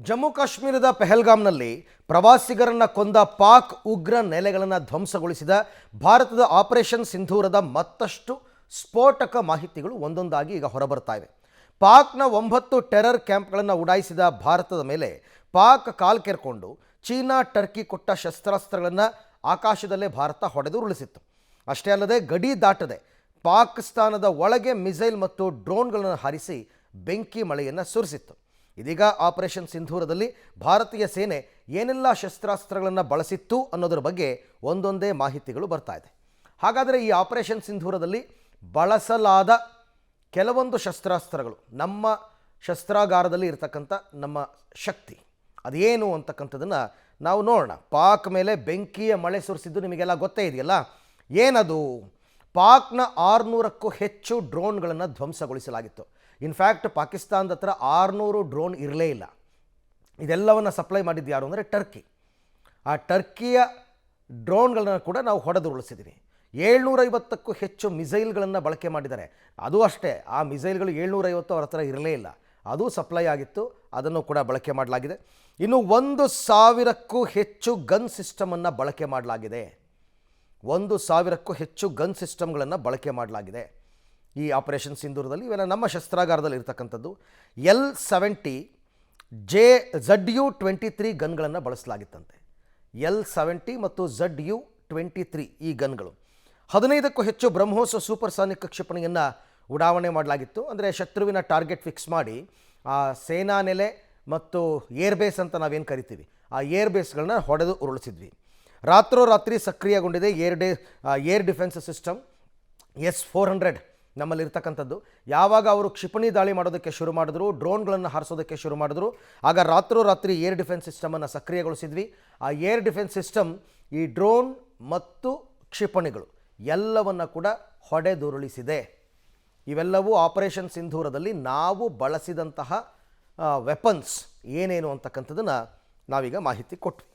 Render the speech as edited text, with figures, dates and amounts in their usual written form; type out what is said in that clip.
ಜಮ್ಮು ಕಾಶ್ಮೀರದ ಪೆಹಲ್ಗಾಮ್ನಲ್ಲಿ ಪ್ರವಾಸಿಗರನ್ನ ಕೊಂದ ಪಾಕ್ ಉಗ್ರ ನೆಲೆಗಳನ್ನು ಧ್ವಂಸಗೊಳಿಸಿದ ಭಾರತದ ಆಪರೇಷನ್ ಸಿಂಧೂರದ ಮತ್ತಷ್ಟು ಸ್ಫೋಟಕ ಮಾಹಿತಿಗಳು ಒಂದೊಂದಾಗಿ ಈಗ ಹೊರಬರ್ತಾ ಇವೆ. ಪಾಕ್ನ 9 ಟೆರರ್ ಕ್ಯಾಂಪ್ಗಳನ್ನು ಉಡಾಯಿಸಿದ ಭಾರತದ ಮೇಲೆ ಪಾಕ್ ಕಾಲ್ ಕೆರ್ಕೊಂಡು ಚೀನಾ ಟರ್ಕಿ ಕೊಟ್ಟ ಶಸ್ತ್ರಾಸ್ತ್ರಗಳನ್ನು ಆಕಾಶದಲ್ಲೇ ಭಾರತ ಹೊಡೆದು ಉರುಳಿಸಿತ್ತು. ಅಷ್ಟೇ ಅಲ್ಲದೆ ಗಡಿ ದಾಟದೆ ಪಾಕಿಸ್ತಾನದ ಒಳಗೆ ಮಿಸೈಲ್ ಮತ್ತು ಡ್ರೋನ್ಗಳನ್ನು ಹಾರಿಸಿ ಬೆಂಕಿ ಮಳೆಯನ್ನು ಸುರಿಸಿತ್ತು. ಇದೀಗ ಆಪರೇಷನ್ ಸಿಂಧೂರದಲ್ಲಿ ಭಾರತೀಯ ಸೇನೆ ಏನೆಲ್ಲ ಶಸ್ತ್ರಾಸ್ತ್ರಗಳನ್ನು ಬಳಸಿತ್ತು ಅನ್ನೋದರ ಬಗ್ಗೆ ಒಂದೊಂದೇ ಮಾಹಿತಿಗಳು ಬರ್ತಾ ಇದೆ. ಹಾಗಾದರೆ ಈ ಆಪರೇಷನ್ ಸಿಂಧೂರದಲ್ಲಿ ಬಳಸಲಾದ ಕೆಲವೊಂದು ಶಸ್ತ್ರಾಸ್ತ್ರಗಳು, ನಮ್ಮ ಶಸ್ತ್ರಾಗಾರದಲ್ಲಿ ಇರತಕ್ಕಂಥ ನಮ್ಮ ಶಕ್ತಿ ಅದೇನು ಅಂತಕ್ಕಂಥದ್ದನ್ನು ನಾವು ನೋಡೋಣ. ಪಾಕ್ ಮೇಲೆ ಬೆಂಕಿಯ ಮಳೆ ಸುರಿಸಿದ್ದು ನಿಮಗೆಲ್ಲ ಗೊತ್ತೇ ಇದೆಯಲ್ಲ. ಏನದು? ಪಾಕ್ನ 600ಕ್ಕೂ ಹೆಚ್ಚು ಡ್ರೋನ್ಗಳನ್ನು ಧ್ವಂಸಗೊಳಿಸಲಾಗಿತ್ತು. ಇನ್ಫ್ಯಾಕ್ಟ್ ಪಾಕಿಸ್ತಾನದ ಹತ್ರ 600 ಡ್ರೋನ್ ಇರಲೇ ಇಲ್ಲ. ಇದೆಲ್ಲವನ್ನು ಸಪ್ಲೈ ಮಾಡಿದ್ದು ಯಾರು ಅಂದರೆ ಟರ್ಕಿ. ಆ ಟರ್ಕಿಯ ಡ್ರೋನ್ಗಳನ್ನು ಕೂಡ ನಾವು ಹೊಡೆದು ಉರುಳಿಸಿದ್ದೀವಿ. 750ಕ್ಕೂ ಹೆಚ್ಚು ಮಿಸೈಲ್ಗಳನ್ನು ಬಳಕೆ ಮಾಡಿದ್ದಾರೆ. ಅದು ಅಷ್ಟೇ, ಆ ಮಿಸೈಲ್ಗಳು 750 ಅವ್ರ ಹತ್ರ ಇರಲೇ ಇಲ್ಲ, ಅದು ಸಪ್ಲೈ ಆಗಿತ್ತು, ಅದನ್ನು ಕೂಡ ಬಳಕೆ ಮಾಡಲಾಗಿದೆ. ಇನ್ನು 1000ಕ್ಕೂ ಹೆಚ್ಚು ಗನ್ ಸಿಸ್ಟಮನ್ನು ಬಳಕೆ ಮಾಡಲಾಗಿದೆ. 1000ಕ್ಕೂ ಹೆಚ್ಚು ಗನ್ ಸಿಸ್ಟಮ್ಗಳನ್ನು ಬಳಕೆ ಮಾಡಲಾಗಿದೆ ಈ ಆಪರೇಷನ್ ಸಿಂಧೂರದಲ್ಲಿ. ಇವೆಲ್ಲ ನಮ್ಮ ಶಸ್ತ್ರಾಗಾರದಲ್ಲಿ ಇರ್ತಕ್ಕಂಥದ್ದು. L-70 ZU-23 ಗನ್ಗಳನ್ನು ಬಳಸಲಾಗಿತ್ತಂತೆ. L-70 ಮತ್ತು ZU-23 ಈ ಗನ್ಗಳು. 15ಕ್ಕೂ ಹೆಚ್ಚು ಬ್ರಹ್ಮೋಸ್ ಸೂಪರ್ಸಾನಿಕ್ ಕ್ಷಿಪಣಿಯನ್ನು ಉಡಾವಣೆ ಮಾಡಲಾಗಿತ್ತು. ಅಂದರೆ ಶತ್ರುವಿನ ಟಾರ್ಗೆಟ್ ಫಿಕ್ಸ್ ಮಾಡಿ ಆ ಸೇನಾ ನೆಲೆ ಮತ್ತು ಏರ್ಬೇಸ್ ಅಂತ ನಾವೇನು ಕರಿತೀವಿ, ಆ ಏರ್ಬೇಸ್ಗಳನ್ನ ಹೊಡೆದು ಉರುಳಿಸಿದ್ವಿ. ರಾತ್ರೋರಾತ್ರಿ ಸಕ್ರಿಯಗೊಂಡಿದೆ ಏರ್ ಡಿಫೆನ್ಸ್ ಸಿಸ್ಟಮ್ S-400 ನಮ್ಮಲ್ಲಿರ್ತಕ್ಕಂಥದ್ದು. ಯಾವಾಗ ಅವರು ಕ್ಷಿಪಣಿ ದಾಳಿ ಮಾಡೋದಕ್ಕೆ ಶುರು ಮಾಡಿದ್ರು, ಡ್ರೋನ್ಗಳನ್ನು ಹಾರಿಸೋದಕ್ಕೆ ಶುರು ಮಾಡಿದ್ರು, ಆಗ ರಾತ್ರೋರಾತ್ರಿ ಏರ್ ಡಿಫೆನ್ಸ್ ಸಿಸ್ಟಮನ್ನು ಸಕ್ರಿಯಗೊಳಿಸಿದ್ವಿ. ಆ ಏರ್ ಡಿಫೆನ್ಸ್ ಸಿಸ್ಟಮ್ ಈ ಡ್ರೋನ್ ಮತ್ತು ಕ್ಷಿಪಣಿಗಳು ಎಲ್ಲವನ್ನು ಕೂಡ ಹೊಡೆದುರುಳಿಸಿದೆ. ಇವೆಲ್ಲವೂ ಆಪರೇಷನ್ ಸಿಂಧೂರದಲ್ಲಿ ನಾವು ಬಳಸಿದಂತಹ ವೆಪನ್ಸ್ ಏನೇನು ಅಂತಕ್ಕಂಥದ್ದನ್ನು ನಾವೀಗ ಮಾಹಿತಿ ಕೊಟ್ವಿ.